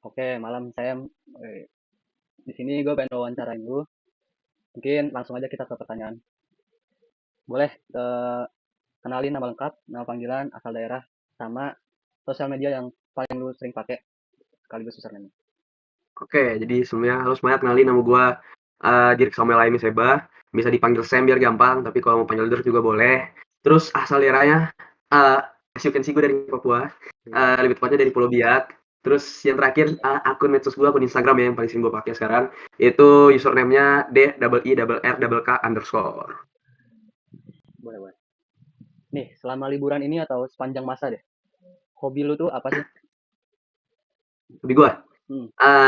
Oke, malam saya di sini gue pengen wawancarain lu. Mungkin langsung aja kita ke pertanyaan. Boleh kenalin nama lengkap, nama panggilan, asal daerah, sama sosial media yang paling lu sering pakai sekaligus username. Oke, jadi sebelumnya halo semuanya, kenalin nama gua, Dirik Samuel Aimi Seba, bisa dipanggil Sam biar gampang, tapi kalau mau panggil Dirk juga boleh. Terus asal daerahnya, eee, as you can see gue dari Papua, lebih tepatnya dari Pulau Biak. Terus yang terakhir, akun medsos gua, akun Instagram ya yang paling sering gua pakai sekarang, itu username-nya D-I-R-R-K_. Boleh, boleh. Nih, selama liburan ini atau sepanjang masa deh, hobi lu tuh apa sih? Hobi gua, Hmm,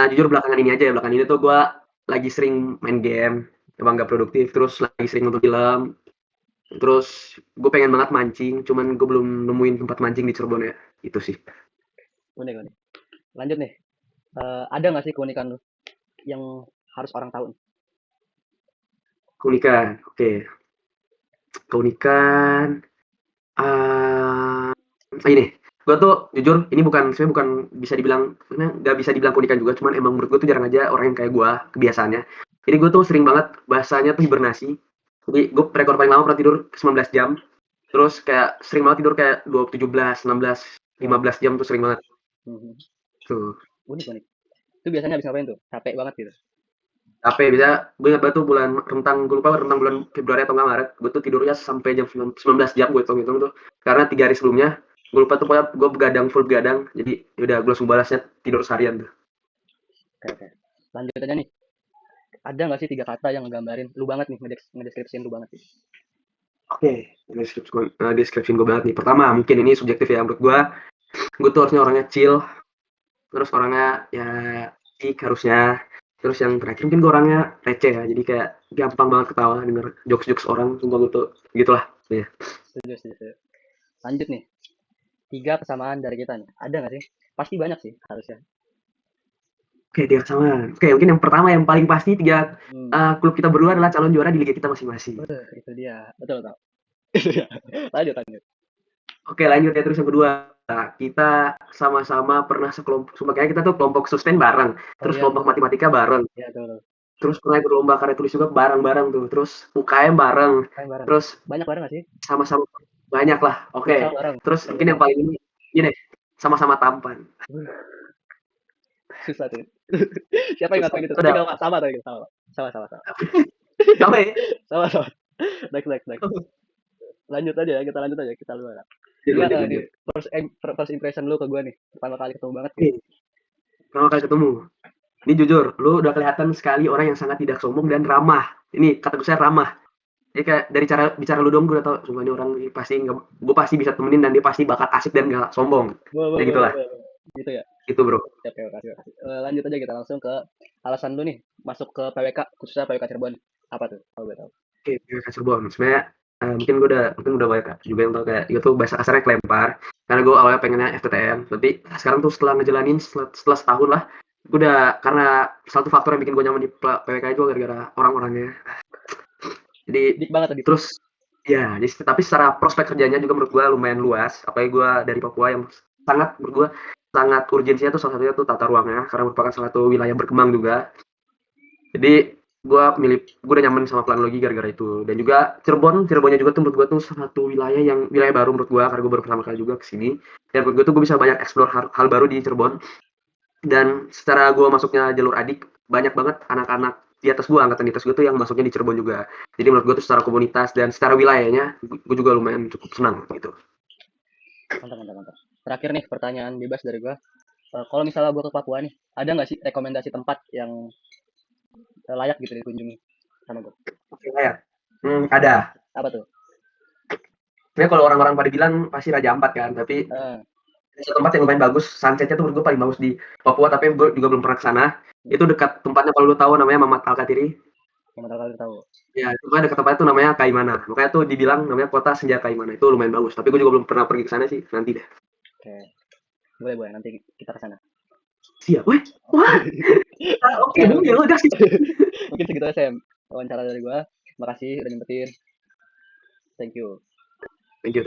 jujur belakangan ini aja ya, belakangan ini tuh gua lagi sering main game, emang nggak produktif, terus lagi sering nonton film. Terus gue pengen banget mancing, cuman gue belum nemuin tempat mancing di Cirebon ya. Itu sih. unik, unik. Lanjut nih, ada nggak sih keunikan lu yang harus orang tahu nih? Keunikan, oke. Keunikan, uh, ini. Gue tuh jujur, ini sebenarnya bukan bisa dibilang, sebenarnya nggak bisa dibilang keunikan juga, cuman emang menurut gue tuh jarang aja orang yang kayak gue, kebiasaannya. Jadi gue tuh sering banget bahasanya tuh hibernasi. Jadi gue rekor paling lama pernah tidur 19 jam. Terus kayak sering banget tidur kayak 17, 16, Wah, 15 jam tuh sering banget. hmm, Tuh. unik, unik. Itu biasanya habis ngapain tuh? Capek banget gitu. Capek bisa gue ingat banget tuh bulan rentang gue lupa rentang bulan Februari atau enggak Maret gue tuh tidurnya sampai jam 19 jam gue hitung-hitung tuh karena 3 hari sebelumnya gue lupa tuh pokoknya gue begadang full begadang jadi yaudah gue langsung balasnya tidur seharian tuh. Oke, oke. Lanjut aja nih. Ada nggak sih tiga kata yang ngegambarin lu banget nih, ngedeskripsiin lu banget sih? Oke, deskripsi gue banget nih. Pertama mungkin ini subjektif ya menurut gue tuh harusnya orangnya chill, terus orangnya ya asik harusnya. Terus yang terakhir mungkin gue orangnya receh ya, jadi kayak gampang banget ketawa denger jokes-jokes orang, sumpah gue tuh gitulah. Ya. Setuju, setuju, setuju. Lanjut nih, tiga kesamaan dari kita nih. Ada nggak sih? Pasti banyak sih harusnya. Oke, tiga kesamaan. Oke, mungkin yang pertama yang paling pasti tiga Hmm, klub kita berdua adalah calon juara di liga kita masing-masing. itu dia. Betul, betul. Itu dia. Lanjut, lanjut. Oke, lanjut ya terus yang kedua. Nah, kita sama-sama pernah sekelompok, sumpah kayak kita tuh kelompok sustain bareng, Oh terus iya, kelompok betul. matematika bareng, Iya, betul. terus pernah ikut lomba karya tulis juga bareng-bareng tuh, terus UKM bareng, Kalian bareng. terus Banyak bareng nggak sih? sama-sama banyak lah. Futsal Oke, bareng. terus Iya, mungkin yang betul. paling ini deh, sama-sama tampan. Susah tuh. Siapa yang Susah. ngatain itu? Tapi Udah, nggak apa, sama tuh. Sama, sama, sama, sama. sama ya. Sama, sama. Next, next, next. Lanjut aja ya, kita lanjut aja. Kita lu. Lanjut, Gimana lanjut, nih? lanjut. First impression lu ke gue nih. Pertama kali ketemu banget gitu. Oke, pertama kali ketemu. Ini jujur, lu udah kelihatan sekali orang yang sangat tidak sombong dan ramah. Ini kata saya ramah. Jadi kayak dari cara bicara lu dong gue udah tau, sumpah ini orang ini pasti nggak, gue pasti bisa temenin dan dia pasti bakal asik dan gak sombong. Boleh, Ya boleh, boleh, gitulah, boleh, boleh. Gitu ya. gitu bro. Siap, ya, makasih, makasih. Lanjut aja kita langsung ke alasan lu nih masuk ke PWK, khususnya PWK Cirebon. Apa tuh? Kalau gue tahu. Oke, PWK Cirebon. Sebenarnya mungkin udah banyak juga yang tau kayak itu tuh bahasa kasarnya kelempar. Karena gue awalnya pengennya FTTM, tapi sekarang tuh setelah ngejalanin setelah setahun lah, gue udah karena satu faktor yang bikin gue nyaman di PWK itu gara-gara orang-orangnya. Jadi Dik banget tadi. terus ya, jadi tapi secara prospek kerjanya juga menurut gue lumayan luas. Apalagi gue dari Papua yang sangat menurut gue sangat urgensinya tuh salah satunya tuh tata ruangnya karena merupakan salah satu wilayah berkembang juga. Jadi gue udah nyaman sama planologi gara-gara itu. Dan juga Cirebonnya juga tuh menurut gue tuh salah satu wilayah baru menurut gue karena gue baru pertama kali juga kesini. Dan menurut gue tuh gue bisa banyak explore hal baru di Cirebon. Dan secara gue masuknya jalur adik banyak banget anak-anak di atas gue, angkatan di atas gue tuh yang masuknya di Cirebon juga. Jadi menurut gue tuh secara komunitas dan secara wilayahnya gue juga lumayan cukup senang gitu. Mantap, mantap, mantap. Terakhir nih pertanyaan bebas dari gua. Kalau misalnya gua ke Papua nih, ada nggak sih rekomendasi tempat yang layak gitu dikunjungi sama gua? Oke ya. Ada. Apa tuh? Sebenarnya kalau orang-orang pada bilang pasti Raja Ampat kan, tapi Eh, ada satu tempat yang lumayan bagus, sunsetnya tuh menurut gue paling bagus di Papua, tapi gue juga belum pernah ke sana. Itu dekat tempatnya kalau lu tahu namanya Mamat Alkatiri. yang mana kali tahu. Ya, itu kan dekat tempatnya tuh namanya Kaimana. Makanya tuh dibilang namanya kota senja Kaimana. Itu lumayan bagus, tapi gue juga belum pernah pergi ke sana sih, nanti deh. Oke, boleh, boleh. Nanti kita ke sana. Siap, weh. Wah, oke, Oke, boleh, mungkin lo gas. mungkin segitu aja Sam. Wawancara dari gua. Makasih udah nyempetin. Thank you. Thank you.